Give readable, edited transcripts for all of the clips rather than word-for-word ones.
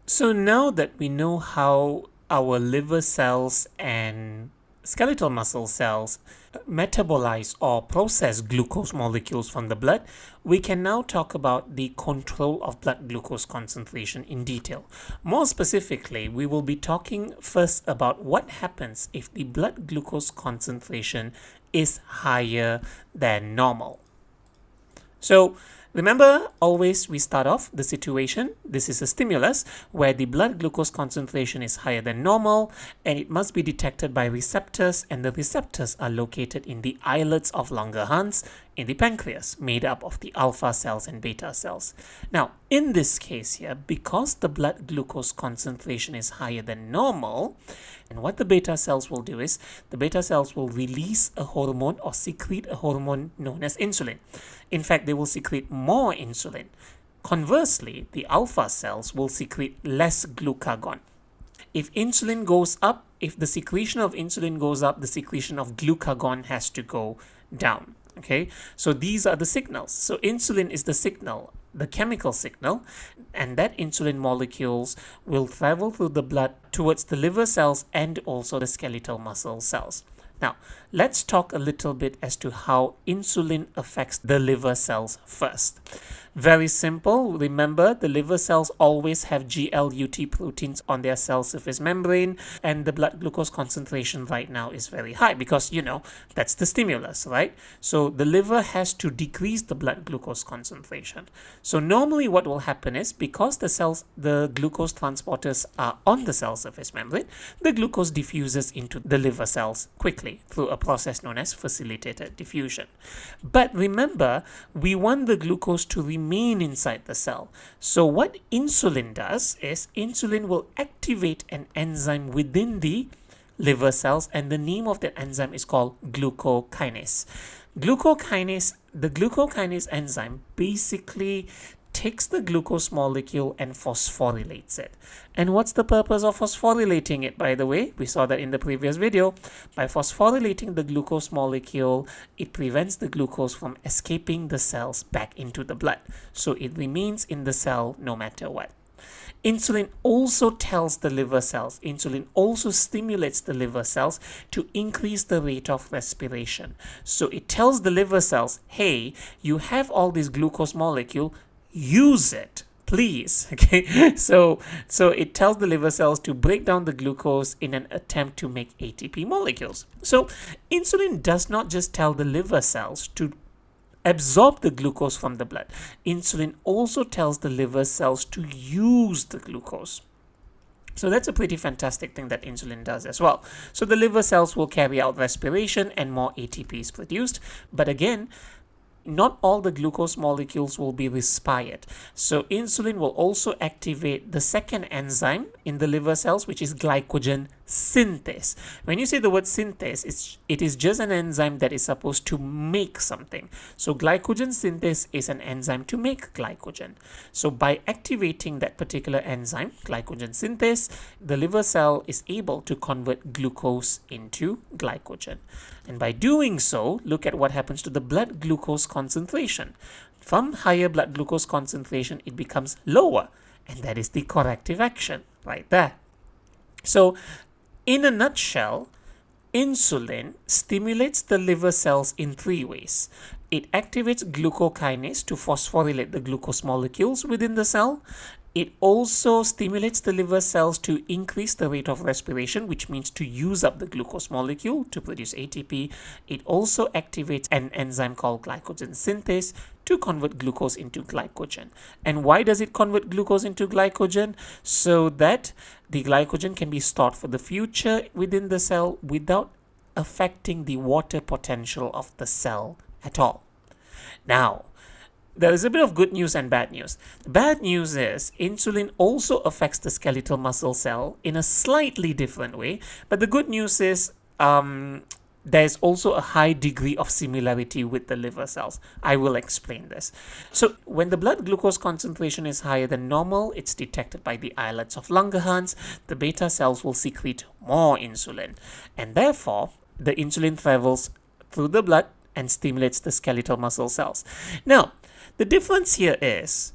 So now that we know how our liver cells and skeletal muscle cells metabolize or process glucose molecules from the blood, we can now talk about the control of blood glucose concentration in detail. More specifically, we will be talking first about what happens if the blood glucose concentration is higher than normal. So remember, always we start off the situation. This is a stimulus where the blood glucose concentration is higher than normal, and it must be detected by receptors, and the receptors are located in the islets of Langerhans in the pancreas, made up of the alpha cells and beta cells. Now, in this case here, because the blood glucose concentration is higher than normal, and what the beta cells will do is, the beta cells will release a hormone or secrete a hormone known as insulin. In fact, they will secrete more insulin. Conversely, the alpha cells will secrete less glucagon. If insulin goes up, if the secretion of insulin goes up, the secretion of glucagon has to go down. Okay, so these are the signals. So insulin is the signal, the chemical signal, and that insulin molecules will travel through the blood towards the liver cells and also the skeletal muscle cells. Now, let's talk a little bit as to how insulin affects the liver cells first. Very simple. Remember, the liver cells always have GLUT proteins on their cell surface membrane, and the blood glucose concentration right now is very high because, that's the stimulus, right? So the liver has to decrease the blood glucose concentration. So normally what will happen is, because the glucose transporters are on the cell surface membrane, the glucose diffuses into the liver cells quickly through a process known as facilitated diffusion. But remember, we want the glucose to remain inside the cell. So what insulin does is, insulin will activate an enzyme within the liver cells, and the name of that enzyme is called glucokinase. The glucokinase enzyme basically takes the glucose molecule and phosphorylates it. And what's the purpose of phosphorylating it, by the way? We saw that in the previous video. By phosphorylating the glucose molecule, it prevents the glucose from escaping the cells back into the blood. So it remains in the cell no matter what. Insulin also tells the liver cells, insulin also stimulates the liver cells to increase the rate of respiration. So it tells the liver cells, hey, you have all this glucose molecule, use it, please. Okay, so it tells the liver cells to break down the glucose in an attempt to make ATP molecules. So insulin does not just tell the liver cells to absorb the glucose from the blood. Insulin also tells the liver cells to use the glucose. So that's a pretty fantastic thing that insulin does as well. So the liver cells will carry out respiration and more ATP is produced. But again, not all the glucose molecules will be respired. So insulin will also activate the second enzyme in the liver cells, which is glycogen synthase. When you say the word synthase, it is just an enzyme that is supposed to make something. So glycogen synthase is an enzyme to make glycogen. So by activating that particular enzyme, glycogen synthase, the liver cell is able to convert glucose into glycogen. And by doing so, look at what happens to the blood glucose concentration. From higher blood glucose concentration, it becomes lower. And that is the corrective action right there. So in a nutshell, insulin stimulates the liver cells in three ways. It activates glucokinase to phosphorylate the glucose molecules within the cell. It also stimulates the liver cells to increase the rate of respiration, which means to use up the glucose molecule to produce ATP. It also activates an enzyme called glycogen synthase to convert glucose into glycogen. And why does it convert glucose into glycogen? So that the glycogen can be stored for the future within the cell without affecting the water potential of the cell at all. Now, there is a bit of good news and bad news. The bad news is insulin also affects the skeletal muscle cell in a slightly different way. But the good news is there is also a high degree of similarity with the liver cells. I will explain this. So when the blood glucose concentration is higher than normal, it's detected by the islets of Langerhans. The beta cells will secrete more insulin. And therefore, the insulin travels through the blood and stimulates the skeletal muscle cells. Now, the difference here is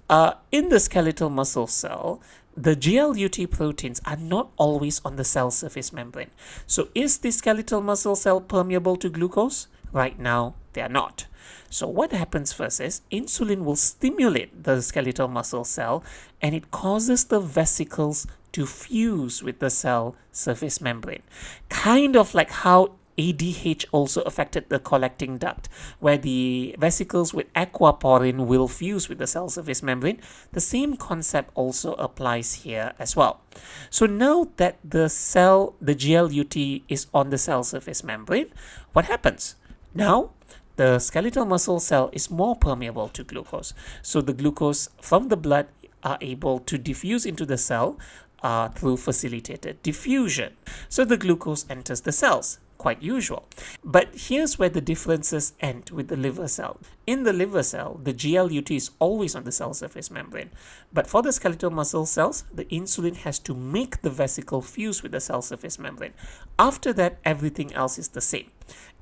In the skeletal muscle cell, the GLUT proteins are not always on the cell surface membrane. So is the skeletal muscle cell permeable to glucose? Right now, they are not. So what happens first is insulin will stimulate the skeletal muscle cell, and it causes the vesicles to fuse with the cell surface membrane. Kind of like how ADH also affected the collecting duct, where the vesicles with aquaporin will fuse with the cell surface membrane. The same concept also applies here as well. So now that the GLUT is on the cell surface membrane, what happens? Now, the skeletal muscle cell is more permeable to glucose. So the glucose from the blood are able to diffuse into the cell through facilitated diffusion. So the glucose enters the cells. Quite usual. But here's where the differences end with the liver cell. In the liver cell, the GLUT is always on the cell surface membrane. But for the skeletal muscle cells, the insulin has to make the vesicle fuse with the cell surface membrane. After that, everything else is the same.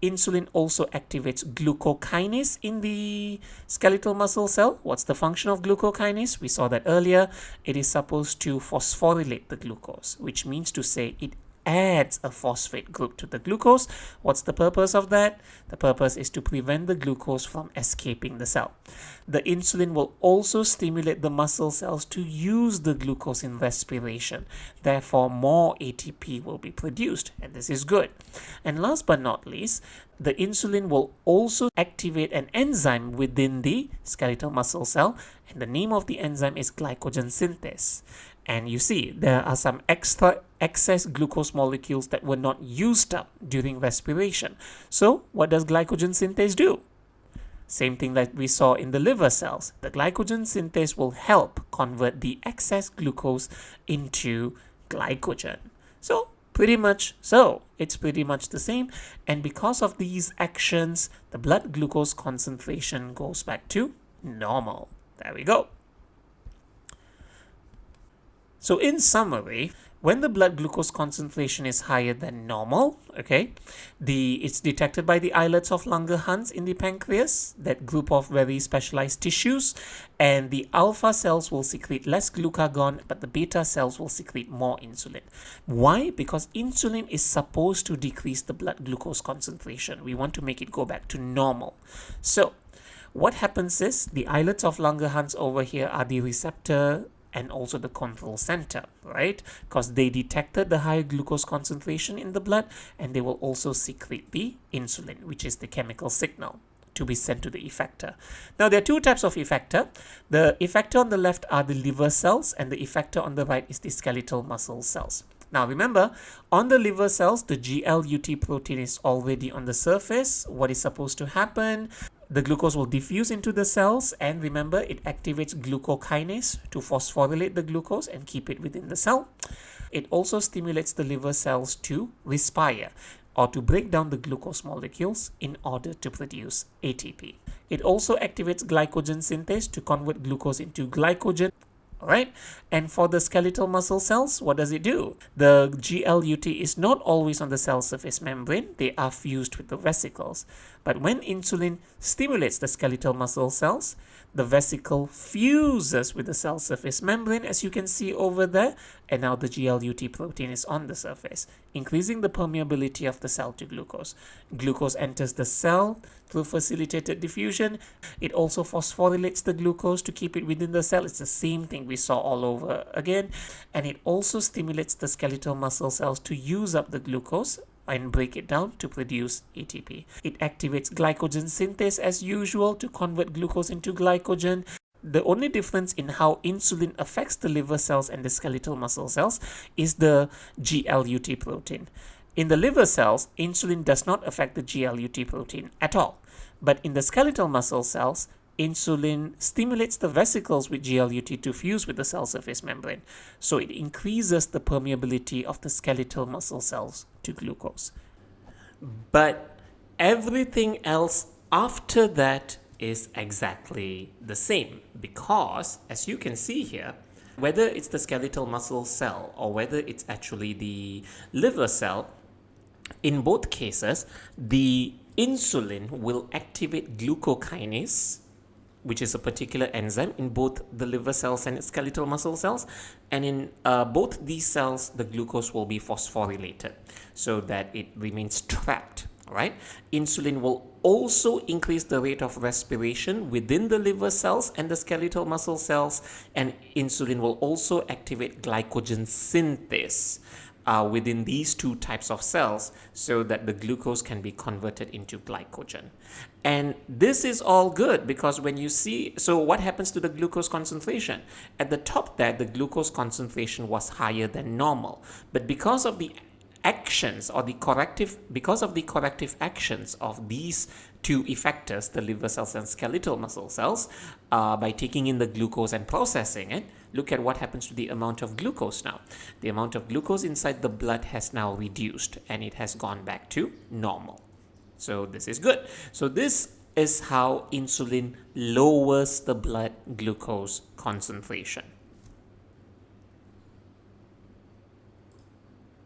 Insulin also activates glucokinase in the skeletal muscle cell. What's the function of glucokinase? We saw that earlier. It is supposed to phosphorylate the glucose, which means to say it adds a phosphate group to the glucose. What's the purpose of that? The purpose is to prevent the glucose from escaping the cell. The insulin will also stimulate the muscle cells to use the glucose in respiration. Therefore, more ATP will be produced, and this is good. And last but not least, the insulin will also activate an enzyme within the skeletal muscle cell, and the name of the enzyme is glycogen synthase. And you see, there are some excess glucose molecules that were not used up during respiration. So, what does glycogen synthase do? Same thing that we saw in the liver cells. The glycogen synthase will help convert the excess glucose into glycogen. So, it's pretty much the same. And because of these actions, the blood glucose concentration goes back to normal. There we go. So in summary, when the blood glucose concentration is higher than normal, it's detected by the islets of Langerhans in the pancreas, that group of very specialized tissues, and the alpha cells will secrete less glucagon, but the beta cells will secrete more insulin. Why? Because insulin is supposed to decrease the blood glucose concentration. We want to make it go back to normal. So what happens is the islets of Langerhans over here are the receptor and also the control center, right? Because they detected the higher glucose concentration in the blood, and they will also secrete the insulin, which is the chemical signal to be sent to the effector. Now, there are two types of effector. The effector on the left are the liver cells, and the effector on the right is the skeletal muscle cells. Now, remember, on the liver cells, the GLUT protein is already on the surface. What is supposed to happen? The glucose will diffuse into the cells, and remember, it activates glucokinase to phosphorylate the glucose and keep it within the cell. It also stimulates the liver cells to respire, or to break down the glucose molecules in order to produce ATP. It also activates glycogen synthase to convert glucose into glycogen. Alright, and for the skeletal muscle cells, what does it do? The GLUT is not always on the cell surface membrane. They are fused with the vesicles. But when insulin stimulates the skeletal muscle cells, the vesicle fuses with the cell surface membrane, as you can see over there, and now the GLUT protein is on the surface, increasing the permeability of the cell to glucose. Glucose enters the cell through facilitated diffusion. It also phosphorylates the glucose to keep it within the cell. It's the same thing we saw all over again. And it also stimulates the skeletal muscle cells to use up the glucose and break it down to produce ATP. It activates glycogen synthase as usual to convert glucose into glycogen. The only difference in how insulin affects the liver cells and the skeletal muscle cells is the GLUT protein. In the liver cells, insulin does not affect the GLUT protein at all. But in the skeletal muscle cells, insulin stimulates the vesicles with GLUT to fuse with the cell surface membrane. So it increases the permeability of the skeletal muscle cells to glucose. But everything else after that is exactly the same, because as you can see here, whether it's the skeletal muscle cell or whether it's actually the liver cell, in both cases, the insulin will activate glucokinase which is a particular enzyme in both the liver cells and skeletal muscle cells. And in both these cells, the glucose will be phosphorylated so that it remains trapped. Right? Insulin will also increase the rate of respiration within the liver cells and the skeletal muscle cells, and insulin will also activate glycogen synthase within these two types of cells so that the glucose can be converted into glycogen. And this is all good because when you see, so what happens to the glucose concentration? At the top there, the glucose concentration was higher than normal, but because of the actions or because of the corrective actions of these two effectors, the liver cells and skeletal muscle cells, by taking in the glucose and processing it, look at what happens to the amount of glucose now. The amount of glucose inside the blood has now reduced and it has gone back to normal. So this is good. So this is how insulin lowers the blood glucose concentration.